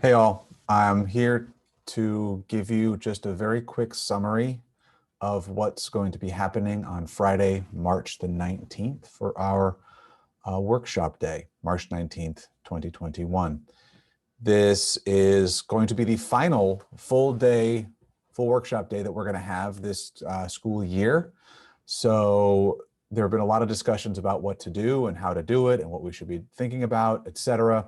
Hey all, I'm here to give you just a very quick summary of what's going to be happening on Friday, March the 19th for our workshop day, March 19th, 2021. This is going to be the final full workshop day that we're going to have this school year. So there have been a lot of discussions about what to do and how to do it and what we should be thinking about, etc.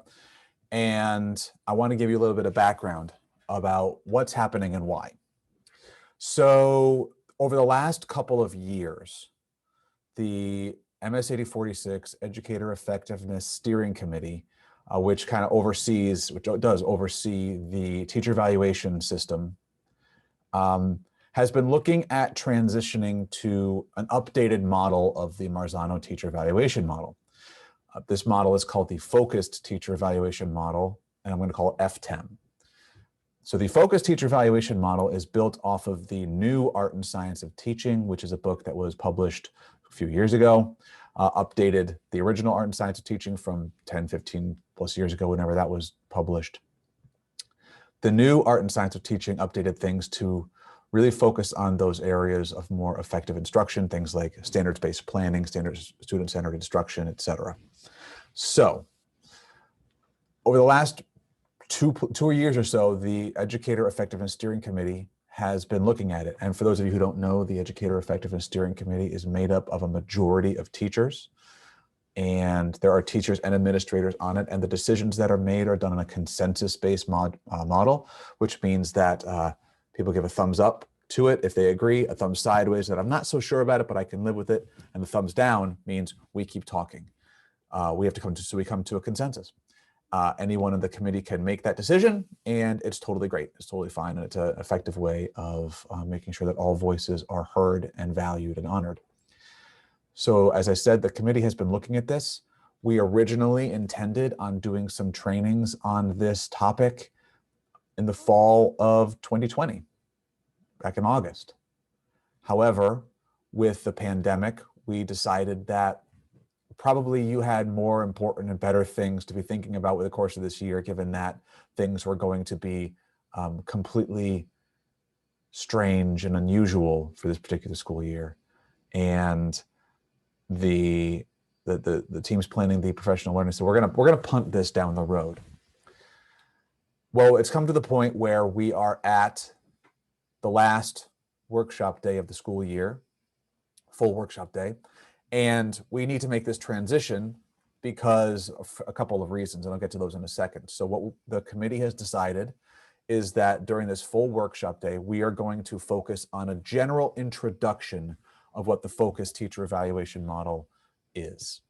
And I want to give you a little bit of background about what's happening and why. So over the last couple of years, the MSAD 46 Educator Effectiveness Steering Committee, which does oversee the teacher evaluation system, has been looking at transitioning to an updated model of the Marzano teacher evaluation model. This model is called the Focused Teacher Evaluation Model, and I'm going to call it FTEM. So the Focused Teacher Evaluation Model is built off of the New Art and Science of Teaching, which is a book that was published a few years ago, updated the original Art and Science of Teaching from 10, 15 plus years ago, whenever that was published. The New Art and Science of Teaching updated things to really focus on those areas of more effective instruction, things like standards-based planning, student-centered instruction, etc. So over the last two years or so, the Educator Effectiveness Steering Committee has been looking at it. And for those of you who don't know, the Educator Effectiveness Steering Committee is made up of a majority of teachers. And there are teachers and administrators on it. And the decisions that are made are done on a consensus-based model, which means that people give a thumbs up to it if they agree, a thumbs sideways that I'm not so sure about it, but I can live with it. And the thumbs down means we keep talking. We come to a consensus. Anyone in the committee can make that decision, and it's totally great. It's totally fine, and it's an effective way of making sure that all voices are heard and valued and honored. So as I said, the committee has been looking at this. We originally intended on doing some trainings on this topic in the fall of 2020, back in August. However, with the pandemic, we decided that probably you had more important and better things to be thinking about with the course of this year, given that things were going to be completely strange and unusual for this particular school year. And the team's planning the professional learning. So we're gonna punt this down the road. Well, it's come to the point where we are at the last workshop day of the school year, full workshop day. And we need to make this transition because of a couple of reasons, and I'll get to those in a second. So what the committee has decided is that during this full workshop day, we are going to focus on a general introduction of what the focused teacher evaluation model is.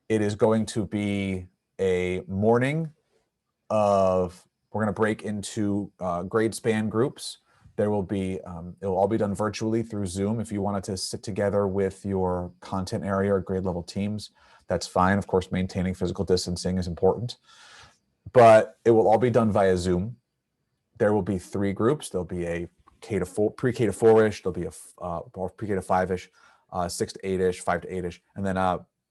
It is going to be a morning of, we're going to break into grade span groups. There will be, it will all be done virtually through Zoom. If you wanted to sit together with your content area or grade level teams, that's fine. Of course, maintaining physical distancing is important, but it will all be done via Zoom. There will be 3 groups. There'll be a K to 4, pre-K to 4-ish. There'll be a pre-K to 5-ish, 6 to 8-ish, 5 to 8-ish, and then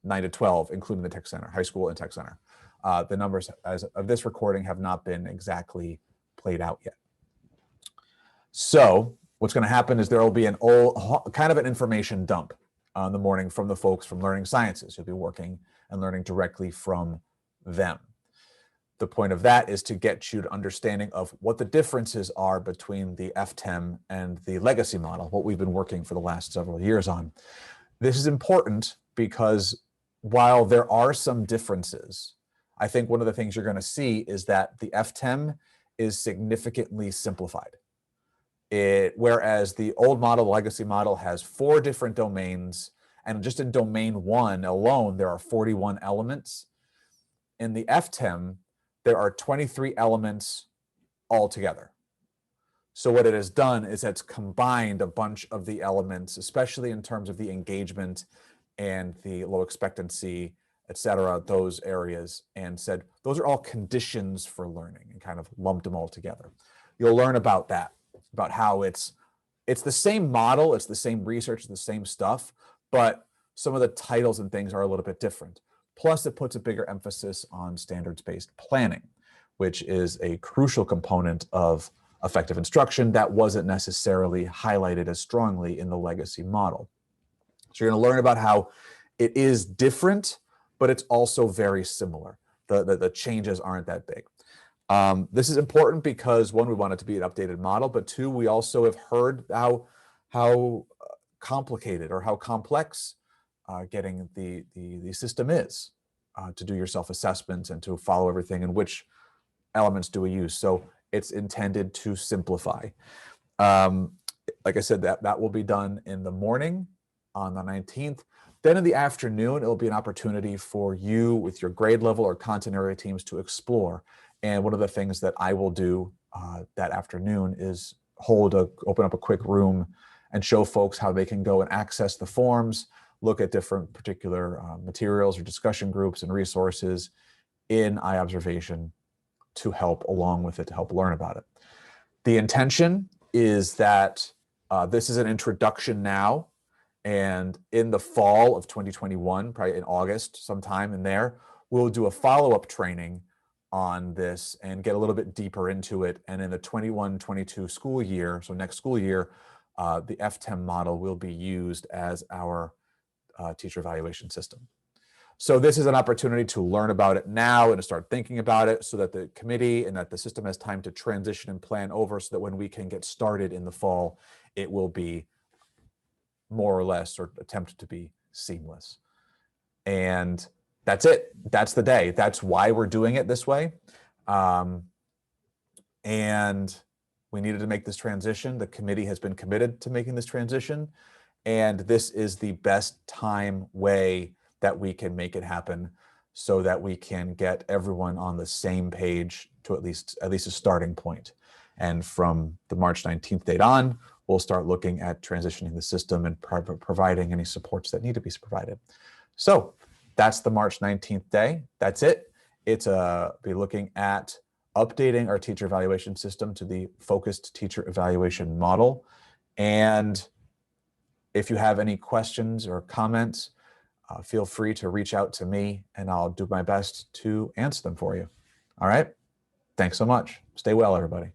9 to 12, including the tech center, high school and tech center. The numbers as of this recording have not been exactly played out yet. So what's going to happen is there will be kind of an information dump in the morning from the folks from Learning Sciences. You'll be working and learning directly from them. The point of that is to get you to understanding of what the differences are between the FTEM and the legacy model, what we've been working for the last several years on. This is important because while there are some differences, I think one of the things you're going to see is that the FTEM is significantly simplified. Whereas the old model, the legacy model, has 4 different domains, and just in domain 1 alone, there are 41 elements. In the FTEM, there are 23 elements altogether. So what it has done is it's combined a bunch of the elements, especially in terms of the engagement and the low expectancy, et cetera, those areas, and said, those are all conditions for learning, and kind of lumped them all together. You'll learn about that, about how it's the same model, it's the same research, the same stuff, but some of the titles and things are a little bit different. Plus, it puts a bigger emphasis on standards-based planning, which is a crucial component of effective instruction that wasn't necessarily highlighted as strongly in the legacy model. So you're going to learn about how it is different, but it's also very similar. The changes aren't that big. This is important because, one, we want it to be an updated model, but two, we also have heard how complicated or how complex getting the system is to do your self-assessments and to follow everything, and which elements do we use. So it's intended to simplify. Like I said, that will be done in the morning on the 19th. Then in the afternoon, it'll be an opportunity for you with your grade level or content area teams to explore. And one of the things that I will do that afternoon is open up a quick room and show folks how they can go and access the forms, look at different particular materials or discussion groups and resources in iObservation to help along with it, to help learn about it. The intention is that this is an introduction now, and in the fall of 2021, probably in August, sometime in there, we'll do a follow-up training on this and get a little bit deeper into it. And in the 21-22 school year, so next school year, the FTEM model will be used as our teacher evaluation system. So this is an opportunity to learn about it now and to start thinking about it so that the committee and that the system has time to transition and plan over, so that when we can get started in the fall, it will be more or less, or attempt to be, seamless. And that's it. That's the day. That's why we're doing it this way. And we needed to make this transition. The committee has been committed to making this transition. And this is the best time way that we can make it happen, so that we can get everyone on the same page to at least a starting point. And from the March 19th date on, we'll start looking at transitioning the system and providing any supports that need to be provided. So that's the March 19th day. That's it. It's be looking at updating our teacher evaluation system to the focused teacher evaluation model. And if you have any questions or comments, feel free to reach out to me and I'll do my best to answer them for you. All right. Thanks so much. Stay well, everybody.